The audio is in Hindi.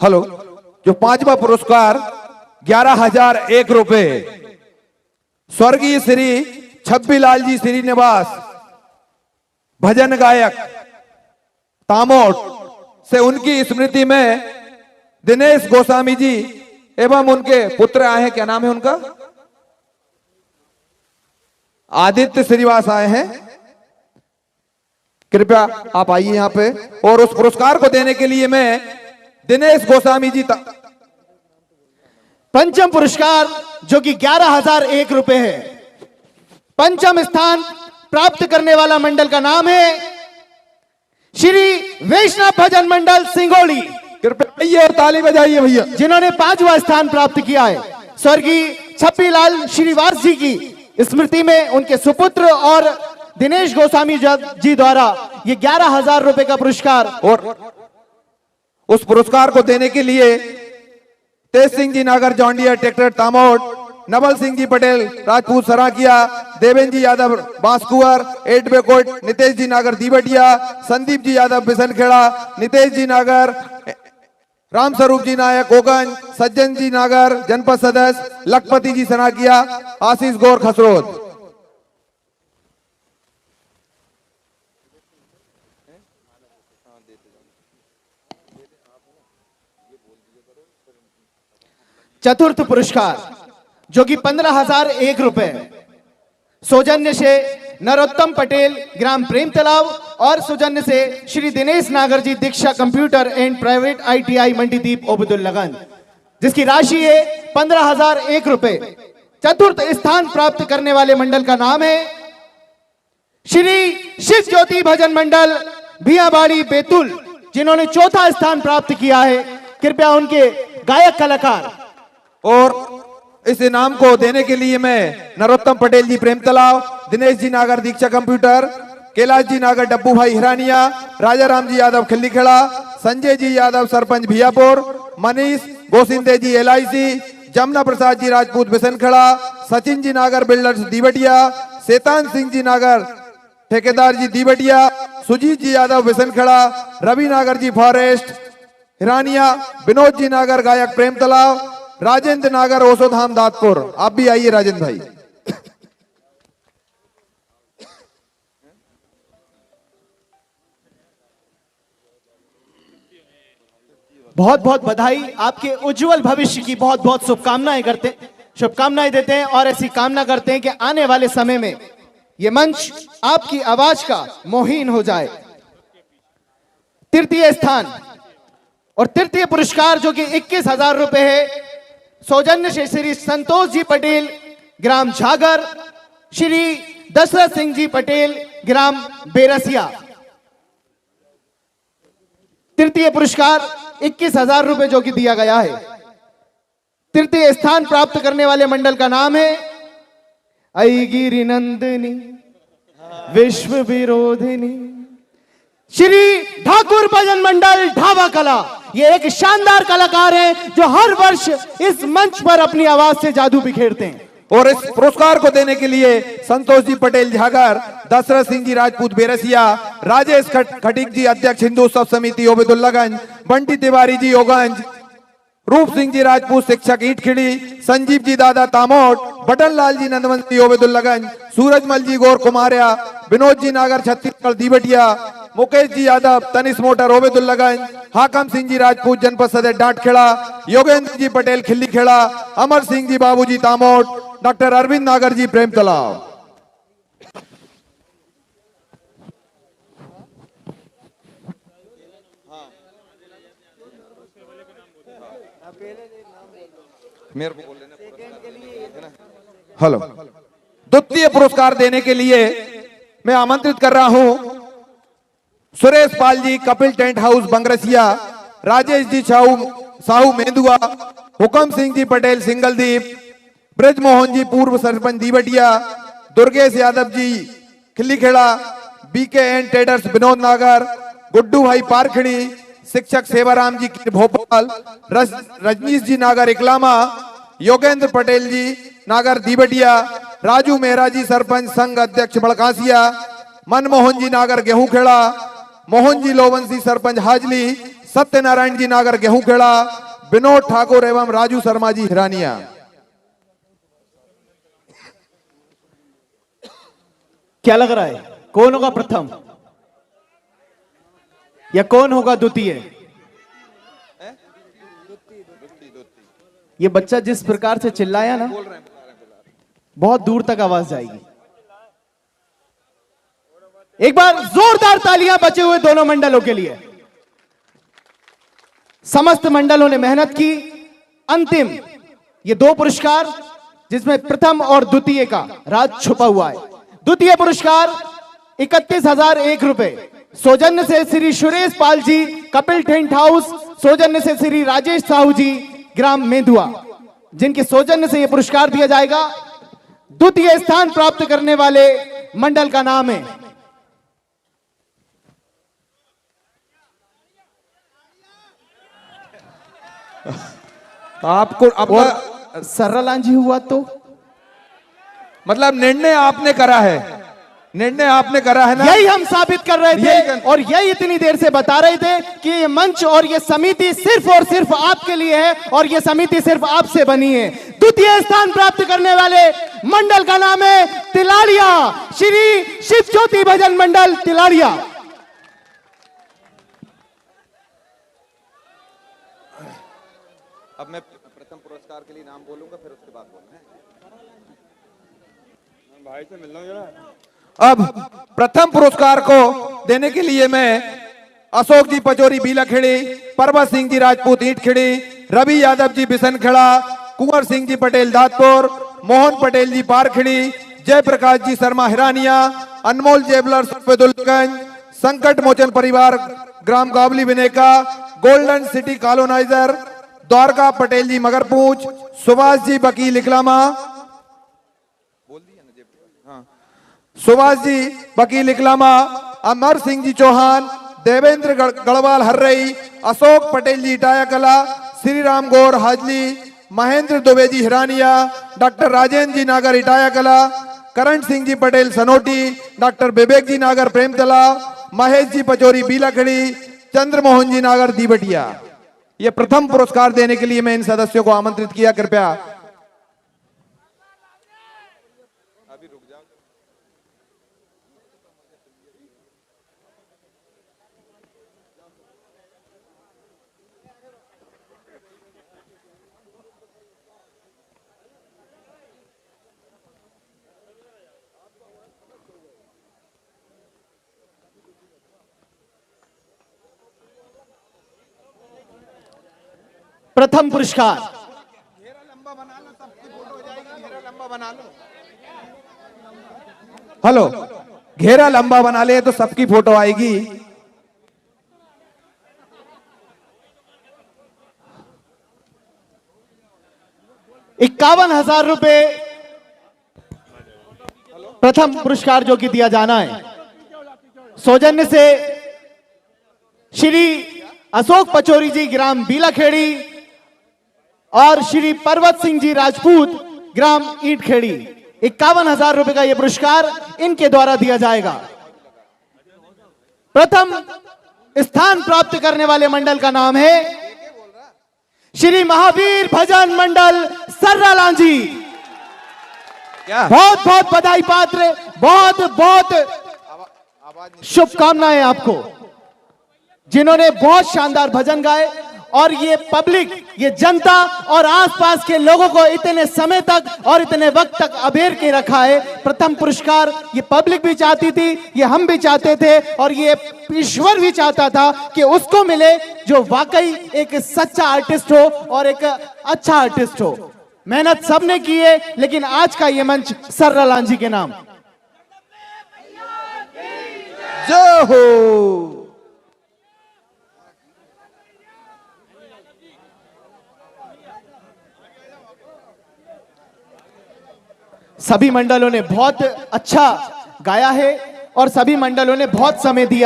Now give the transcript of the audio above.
हेलो, जो पांचवा पुरस्कार 11,001 रुपए स्वर्गीय श्री छब्बीलाल जी श्रीनिवास भजन गायक तामोट से उनकी स्मृति में दिनेश गोस्वामी जी एवं उनके पुत्र आए हैं। क्या नाम है उनका? आदित्य श्रीवास आए हैं। कृपया आप आइए यहां पे। और उस पुरस्कार को देने के लिए मैं दिनेश गोस्वामी जी पंचम पुरस्कार जो कि 11,001 रुपए है। पंचम स्थान प्राप्त करने वाला मंडल का नाम है श्री वैष्णव भजन मंडल सिंगोली। कृपया ताली बजाइए भैया, जिन्होंने 5वां स्थान प्राप्त किया है। स्वर्गीय छब्बीलाल श्रीनिवास जी की स्मृति में उनके सुपुत्र और दिनेश गोस्वामी जी द्वारा ये 11,000 रुपए का पुरस्कार। और उस पुरस्कार को देने के लिए तेज सिंह जी नागर जॉन्डियर ट्रैक्टर तामोट, नवल सिंह जी पटेल राजपूत सराकिया, देवेंद्र जी यादव बांसकुअर 8 बेकोट, नितेश जी नागर दीवटिया, संदीप जी यादव बिसनखेड़ा, नितेश जी नागर, रामस्वरूप जी नायक ओगंज, सज्जन जी नागर जनपद सदस्य, लखपति जी सराकिया, आशीष गौर खसरोद। चतुर्थ पुरस्कार जो कि 15,001 रुपए सौजन्य से नरोत्तम पटेल ग्राम प्रेम तालाब और सौजन्य से Shri Dinesh Nagar ji Diksha computer and private ITI Mandideep Obedullaganj, जिसकी राशि है 15,001 रुपए। चतुर्थ स्थान प्राप्त करने वाले मंडल का नाम है श्री शिव ज्योति भजन मंडल भियाबाड़ी बैतूल, जिन्होंने चौथा स्थान प्राप्त किया है। कृपया उनके गायक कलाकार और इस इनाम को देने के लिए मैं नरोत्तम पटेल जी प्रेम तालाब, दिनेश जी नागर दीक्षा कंप्यूटर, कैलाश जी नागर डब्बू भाई हिरानिया, राजा राम जी यादव खिल्लीखेड़ा, संजय जी यादव सरपंच भियापुर, मनीष गोसिंदे जी LIC, जमुना प्रसाद जी राजपूत बिसनखेड़ा, सचिन जी नागर बिल्डर्स दीवटिया, शैतान सिंह जी नागर ठेकेदार जी दीवटिया, सुजीत जी यादव बिसनखेड़ा, रवि नागर जी फॉरेस्ट हिरानिया, विनोद जी नागर गायक प्रेम तालाब, राजेंद्र नागर ओसोधाम दातपुर। आप भी आइए राजेंद्र भाई। बहुत बहुत बधाई, आपके उज्जवल भविष्य की बहुत बहुत शुभकामनाएं देते हैं और ऐसी कामना करते हैं कि आने वाले समय में ये मंच आपकी आवाज का मोहीन हो जाए। तृतीय स्थान और तृतीय पुरस्कार जो कि 21,000 रुपए है सौजन्य से श्री संतोष जी पटेल ग्राम झागर, श्री दशरथ सिंह जी पटेल ग्राम बेरसिया। तृतीय पुरस्कार 21,000 रुपए जो कि दिया गया है। तृतीय स्थान प्राप्त करने वाले मंडल का नाम है ऐगिरी नंदिनी विश्व विरोधिनी श्री ठाकुर भजन मंडल ढाबा कला। ये एक शानदार कलाकार हैं जो हर वर्ष इस मंच पर अपनी आवाज से जादू बिखेरते हैं। और इस पुरस्कार को देने के लिए संतोष जी पटेल झागर, दशरथ सिंह जी राजपूत बेरसिया, राजेश खटीक जी अध्यक्ष हिंदू उत्सव समिति ओबेदुल्लागंज, बंटी तिवारी जी योगंज, रूप सिंह जी राजपूत शिक्षक ईटखिड़ी, संजीव जी दादा तामोट, बटन लाल जी नंदवंशी ओबेदुल्लागंज, सूरजमल जी गौर कुमारिया, विनोद जी नागर छत्तीसगढ़ दीवटिया, मुकेश जी यादव तनिष मोटर ओबेदुल्लागंज, हाकम सिंह जी राजपूत जनपद सदर डांटखेड़ा, योगेंद्र जी पटेल खिल्लीखेड़ा, अमर सिंह जी बाबूजी तामोट, डॉक्टर अरविंद नागर जी प्रेम तालाब। हेलो, द्वितीय पुरस्कार देने के लिए मैं आमंत्रित कर रहा हूं सुरेश पाल जी कपिल टेंट हाउस बंगरसिया, राजेश जी साहू मेंदुआ, हुकम सिंह जी पटेल सिंगलदीप, ब्रजमोहन जी पूर्व सरपंच दीवटिया, दुर्गेश यादव जी खिल्लीखेड़ा, BKN ट्रेडर्स विनोद नागर, गुड्डू भाई पारखड़ी, शिक्षक सेवाराम जी भोपाल, रजनीश जी नागर इकलामा, योगेंद्र पटेल जी नागर दीवटिया, राजू मेहरा जी सरपंच संघ अध्यक्ष बड़कासिया, मनमोहन जी नागर गेहूंखेड़ा, मोहन जी लोवंशी सरपंच हाजली, सत्यनारायण जी नागर गेहूंखेड़ा, विनोद ठाकुर एवं राजू शर्मा जी हिरानिया। क्या लग रहा है, कौन होगा प्रथम या कौन होगा द्वितीय? ये बच्चा जिस प्रकार से चिल्लाया ना, बहुत दूर तक आवाज जाएगी। एक बार जोरदार तालियां बचे हुए दोनों मंडलों के लिए। समस्त मंडलों ने मेहनत की। अंतिम ये दो पुरस्कार जिसमें प्रथम और द्वितीय का राज छुपा हुआ है। द्वितीय पुरस्कार 31,001 रुपए सौजन्य से श्री सुरेश पाल जी, कपिल टेंट हाउस, सौजन्य से श्री राजेश साहू जी, ग्राम मेंदुआ, जिनके सौजन्य से यह पुरस्कार दिया जाएगा। द्वितीय स्थान प्राप्त करने वाले मंडल का नाम है आपको और सरलांजी हुआ तो मतलब निर्णय आपने करा है, निर्णय आपने करा है ना। यही हम साबित कर रहे थे और यही इतनी देर से बता रहे थे कि ये मंच और ये समिति सिर्फ और सिर्फ आपके लिए है और ये समिति सिर्फ आपसे बनी है। द्वितीय स्थान प्राप्त करने वाले मंडल का नाम है तिलाड़िया, श्री शिव ज्योति भजन मंडल तिलाड़िया। अब मैं प्रथम पुरस्कार के लिए नाम बोलूंगा, फिर उसके बाद बोलना भाई से मिलना जरा। अब प्रथम पुरस्कार को देने के लिए मैं अशोक जी पचोरी बीलाखेड़ी, पर्वत सिंह जी राजपूत ईंटखेड़ी, रवि यादव जी बिसनखेड़ा, कुंवर सिंह जी पटेल दातपुर, मोहन पटेल जी पारखेड़ी, जयप्रकाश जी शर्मा हिरानिया, अनमोल जेवलर्स सफेदुलगंज, संकट मोचन परिवार ग्राम गावली विनेका, golden city coloniser Dwarka Patel ji मगरपूछ, सुभाष जी वकील इकलामा, सुभाष जी वकील इकलामा, अमर सिंह जी चौहान, देवेंद्र गढ़वाल हर्रई, अशोक पटेल जी इटाया कला, श्री राम गौर हाजली, महेंद्र दुबे जी हिरानिया, डॉक्टर राजेंद्र जी नागर इटाया कला, करण सिंह जी पटेल सनोटी, डॉक्टर विवेक जी नागर प्रेमतला, महेश जी पचोरी बीलाखड़ी, चंद्रमोहन जी नागर दीबटिया। ये प्रथम पुरस्कार देने के लिए मैं इन सदस्यों को आमंत्रित किया। कृपया प्रथम पुरस्कार हेलो, घेरा लंबा बना ले तो सबकी फोटो आएगी। ₹51,000 प्रथम पुरस्कार जो कि दिया जाना है, सौजन्य से श्री अशोक पचोरी जी ग्राम बीलाखेड़ी और श्री पर्वत सिंह जी राजपूत ग्राम ईंटखेड़ी। ₹51,000 का यह पुरस्कार इनके द्वारा दिया जाएगा। प्रथम स्थान प्राप्त करने वाले मंडल का नाम है श्री महावीर भजन मंडल सर्रालांजी। बहुत बहुत बधाई पात्र, बहुत बहुत शुभकामनाएं आपको, जिन्होंने बहुत शानदार भजन गाए और ये पब्लिक, ये जनता और आसपास के लोगों को इतने समय तक और इतने वक्त तक अबेर के रखा है। प्रथम पुरस्कार ये पब्लिक भी चाहती थी, ये हम भी चाहते थे और ये ईश्वर भी चाहता था कि उसको मिले जो वाकई एक सच्चा आर्टिस्ट हो और एक अच्छा आर्टिस्ट हो। मेहनत सबने की है, लेकिन आज का ये मंच सर्रालांजी के नाम। जय हो। सभी मंडलों ने बहुत अच्छा गाया है और सभी मंडलों ने बहुत समय दिया।